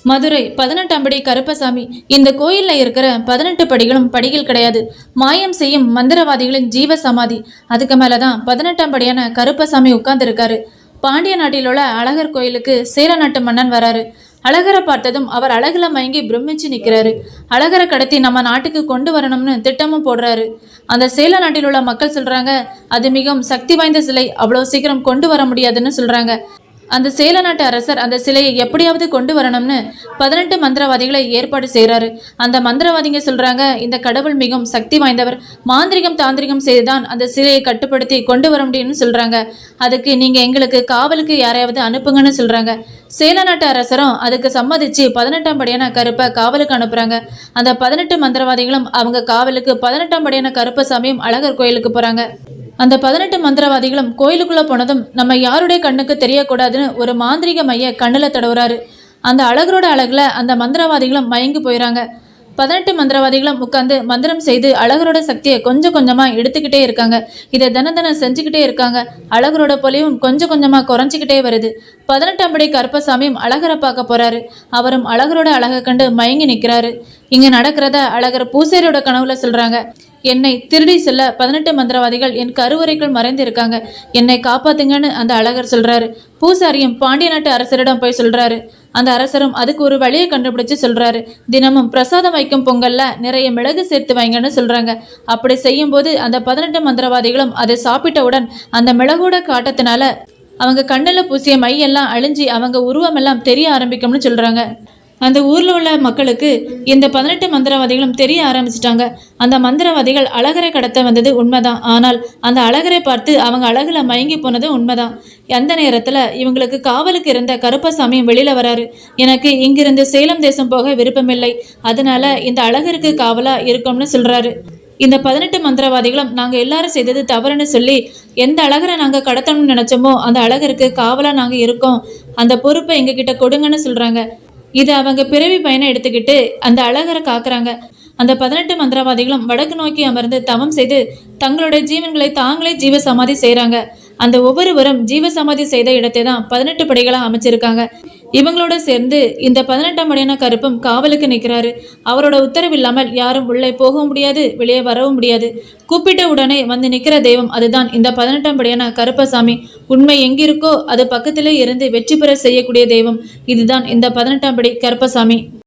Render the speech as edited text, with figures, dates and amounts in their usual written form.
மதுரை 18ஆம் படி கருப்பசாமி. இந்த கோயில்ல இருக்கிற 18 படிகளும் படிகள் கிடையாது. மாயம் செய்யும் மந்திரவாதிகளின் ஜீவ சமாதி. அதுக்கு மேலதான் 18ஆம் படியான கருப்பசாமி உட்கார்ந்து இருக்காரு. பாண்டிய நாட்டில் உள்ள அழகர் கோயிலுக்கு சேர நாட்டு மன்னன் வராரு. அழகரை பார்த்ததும் அவர் அழகுல மயங்கி பிரமிச்சு நிற்கிறாரு. அழகரை கடத்தி நம்ம நாட்டுக்கு கொண்டு வரணும்னு திட்டமும் போடுறாரு. அந்த சேல நாட்டில் உள்ள மக்கள் சொல்றாங்க, அது மிகவும் சக்தி வாய்ந்த சிலை, அவ்வளோ சீக்கிரம் கொண்டு வர முடியாதுன்னு சொல்றாங்க. அந்த சேல நாட்டு அரசர் அந்த சிலையை எப்படியாவது கொண்டு வரணும்னு 18 மந்திரவாதிகளை ஏற்பாடு செய்கிறாரு. அந்த மந்திரவாதிங்க சொல்றாங்க, இந்த கடவுள் மிகவும் சக்தி வாய்ந்தவர், மாந்திரிகம் தாந்திரிகம் செய்துதான் அந்த சிலையை கட்டுப்படுத்தி கொண்டு வர முடியும்னு சொல்றாங்க. அதுக்கு நீங்க எங்களுக்கு காவலுக்கு யாரையாவது அனுப்புங்கன்னு சொல்றாங்க. சேல நாட்டு அரசரும் அதுக்கு சம்மதிச்சு 18ஆம் படியான கருப்பை காவலுக்கு அனுப்புறாங்க. அந்த 18 மந்திரவாதிகளும் அவங்க காவலுக்கு 18ஆம் படியான கருப்பசாமியும் அழகர் கோயிலுக்கு போறாங்க. அந்த 18 மந்திரவாதிகளும் கோயிலுக்குள்ள போனதும் நம்ம யாருடைய கண்ணுக்கு தெரியக்கூடாதுன்னு ஒரு மாந்திரிக மைய கண்ணுல தடவுறாரு. அந்த அழகரோட அழகுல அந்த மந்திரவாதிகளும் மயங்கி போயிறாங்க. 18 மந்திரவாதிகளும் உட்காந்து மந்திரம் செய்து அழகரோட சக்தியை கொஞ்சம் கொஞ்சமா எடுத்துக்கிட்டே இருக்காங்க. இதை தினம் செஞ்சுக்கிட்டே இருக்காங்க. அழகரோட பொலிவும் கொஞ்சம் கொஞ்சமா குறைஞ்சிக்கிட்டே வருது. 18ஆம் படி கருப்பசாமியும் அழகரை பார்க்க போறாரு. அவரும் அழகரோட அழகை கண்டு மயங்கி நிற்கிறாரு. இங்க நடக்கிறத அழகர் பூசாரியோட கனவுல சொல்றாங்க. என்னை திருடி செல்ல 18 மந்திரவாதிகள் என் கருவறைக்குள் மறைந்து இருக்காங்க, என்னை காப்பாத்துங்கன்னு அந்த அழகர் சொல்றாரு. பூசாரியும் பாண்டிய நாட்டு அரசரிடம் போய் சொல்றாரு. அந்த அரசரும் அதுக்கு ஒரு வழியை கண்டுபிடிச்சு சொல்றாரு. தினமும் பிரசாதம் வைக்கும் பொங்கல்ல நிறைய மிளகு சேர்த்து வைங்கன்னு சொல்றாங்க. அப்படி செய்யும் போது அந்த 18 மந்திரவாதிகளும் அதை சாப்பிட்டவுடன் அந்த மிளகோட காட்டத்தினால அவங்க கண்ணில் பூசிய மையெல்லாம் அழிஞ்சி அவங்க உருவமெல்லாம் தெரிய ஆரம்பிக்கும்னு சொல்றாங்க. அந்த ஊர்ல உள்ள மக்களுக்கு இந்த 18 மந்திரவாதிகளும் தெரிய ஆரம்பிச்சிட்டாங்க. அந்த மந்திரவாதிகள் அழகரை கடத்த வந்தது உண்மைதான். ஆனால் அந்த அழகரை பார்த்து அவங்க அழகுல மயங்கி போனது உண்மைதான். அந்த நேரத்துல இவங்களுக்கு காவலுக்கு இருந்த கருப்பசாமியும் வெளியில வராரு. எனக்கு இங்கிருந்து சேலம் தேசம் போக விருப்பமில்லை, அதனால இந்த அழகருக்கு காவலா இருக்கும்னு சொல்றாரு. இந்த 18 மந்திரவாதிகளும் நாங்க எல்லாரும் செய்தது தவறுன்னு சொல்லி எந்த அழகரை நாங்க கடத்தணும்னு நினைச்சோமோ அந்த அழகருக்கு காவலா நாங்க இருக்கோம், அந்த பொறுப்பை எங்க கிட்ட கொடுங்கன்னு சொல்றாங்க. இதை அவங்க பிறவி பயனை எடுத்துக்கிட்டு அந்த அழகரை காக்குறாங்க. அந்த 18 மந்திரவாதிகளும் வடக்கு நோக்கி அமர்ந்து தவம் செய்து தங்களுடைய ஜீவன்களை தாங்களே ஜீவ சமாதி செய்கிறாங்க. அந்த ஒவ்வொருவரும் ஜீவ சமாதி செய்த இடத்தை தான் 18 படிகளாக அமைச்சிருக்காங்க. இவங்களோட சேர்ந்து இந்த 18ஆம் படியான கருப்பும் காவலுக்கு நிற்கிறாரு. அவரோட உத்தரவு இல்லாமல் யாரும் உள்ளே போகவும் முடியாது, வெளியே வரவும் முடியாது. கூப்பிட்ட உடனே வந்து நிற்கிற தெய்வம் அதுதான் இந்த 18ஆம் படியான கருப்பசாமி. உண்மை எங்கிருக்கோ அது பக்கத்திலே இருந்து வெற்றி பெற செய்யக்கூடிய தெய்வம் இதுதான் இந்த 18ஆம் படி கருப்பசாமி.